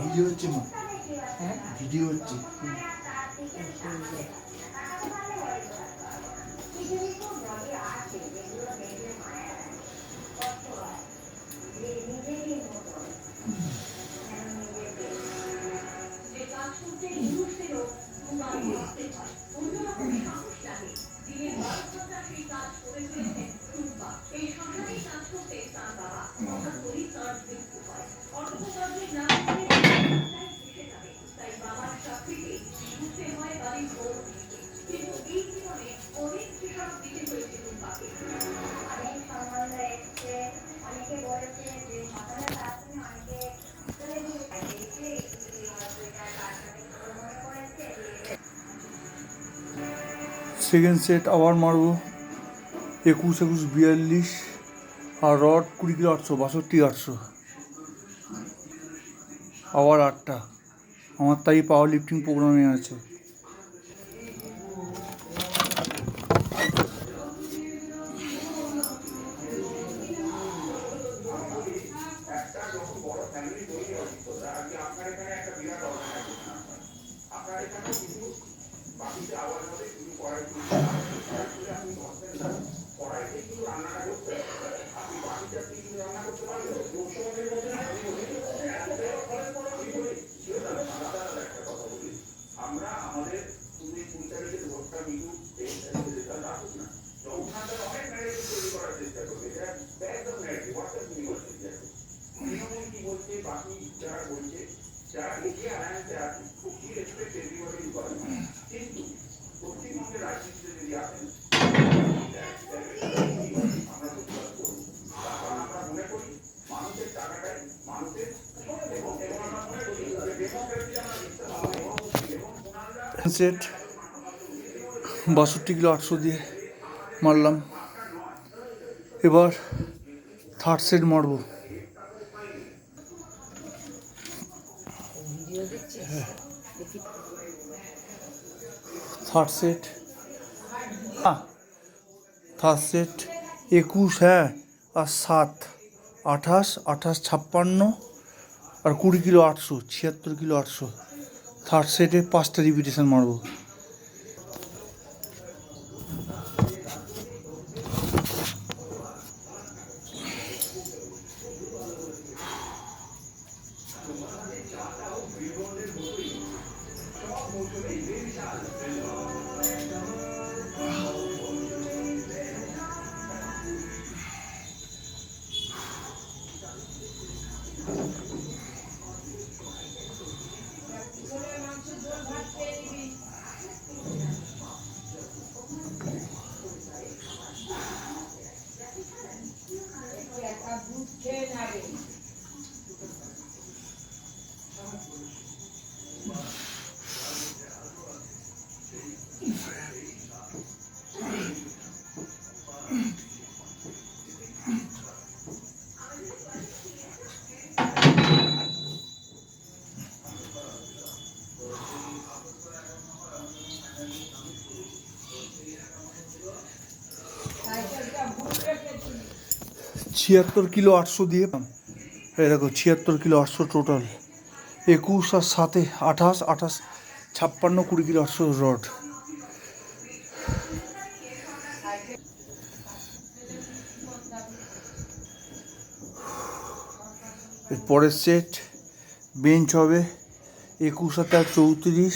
Video হচ্ছে মা, হ্যাঁ ভিডিও হচ্ছে। সেকেন্ড সেট আবার মারবো 21-42 আর রড 20 কিলো 800, 62-800, আবার 8টা। আমার তাই পাওয়ার লিফটিং প্রোগ্রামে আছে। সেট 62 কিলো 800 দিয়ে মারলাম। এবার থার্ড সেট মারবো। থার্ড সেট 21, হ্যাঁ, আর 7, 28, 56 আর 20 কিলো 800, 76 কিলো 800। থার্ড সেটে 5টা রিপিটেশন মারবো। ছিয়াত্তর কিলো 800 দিয়ে, এই দেখো 76 কিলো 800 টোটাল। 21 আর 7, 28, 58, 56, 20 কিলো 800 রড। পরের সেট বেঞ্চ হবে 21 আর 34,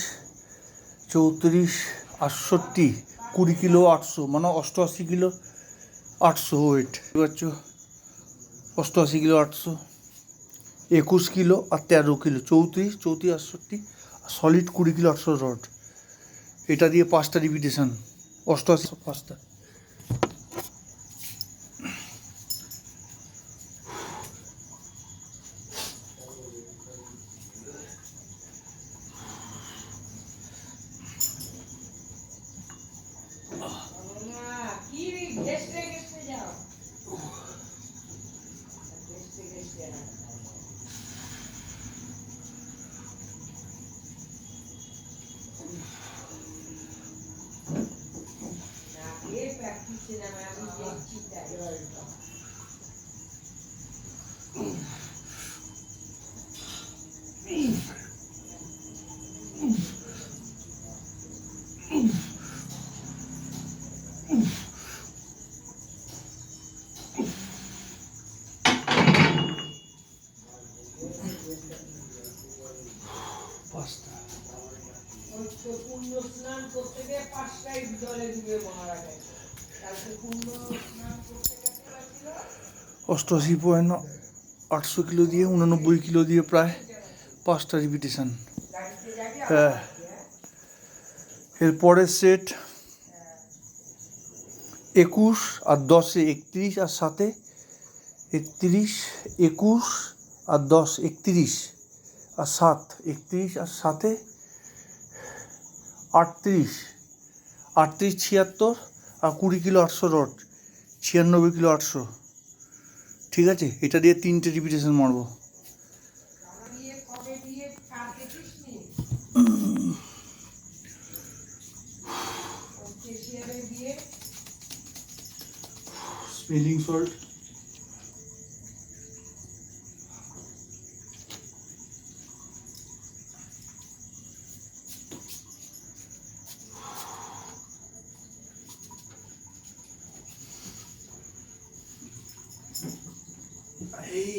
68, 20 কিলো 800, মানে 88 কিলো 800 ওয়েট। পাচ্ছ 88 কিলো 800, 21 কিলো আর 13 কিলো, 34, 68, সলিড 20 কিলো 800 রড। এটা দিয়ে 5টা রিপিটেশন, 88 5টা। $88.800 কিলো দিয়ে 89 কিলো দিয়ে প্রায় 5টা রিপিটেশন। হ্যাঁ, এরপরের সেট 21 আর 10-এ 31 আর 7-এ 31, 21 আর 10, 31 আর 7, 31 আর 7-এ 38, 76 আর 20 কিলো 800 রড, 96 কিলো 800। ঠিক আছে, এটা দিয়ে 3টে রিপিটেশন মারবো। স্পেলিং সল্ট এই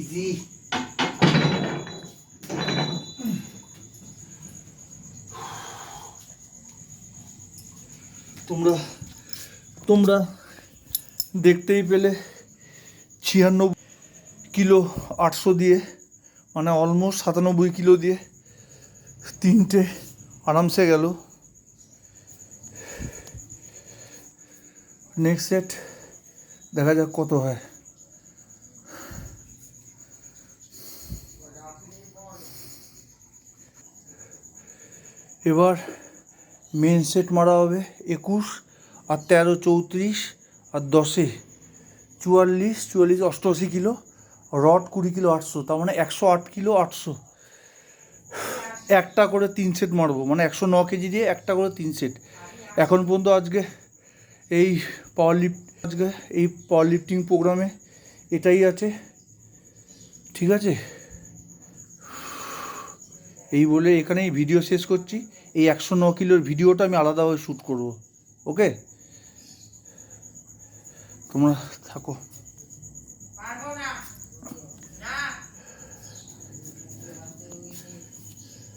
ইজি। তোমরা দেখতেই পেলে 96 কিলো 800 দিয়ে, মানে অলমোস্ট 97 কিলো দিয়ে 3টে আরামসে গেল। নেক্সট সেট দেখা যাক কত হয়। এবার মেন সেট মারা হবে 21 আর 13, 34 আর 10-এ 44, 88 কিলো, রড 20 কিলো 800, তার মানে 108 কিলো 800। একটা করে 3 সেট মারবো, মানে 109 কেজি দিয়ে একটা করে 3 সেট। এখন পর্যন্ত আজকে এই পাওয়ার লিফটিং প্রোগ্রামে এটাই আছে। ঠিক আছে, এই বলে এখানেই ভিডিও শেষ করছি। এই 109 কিলোর ভিডিওটা আমি আলাদাভাবে শ্যুট করব। ওকে, তোমরা থাকো।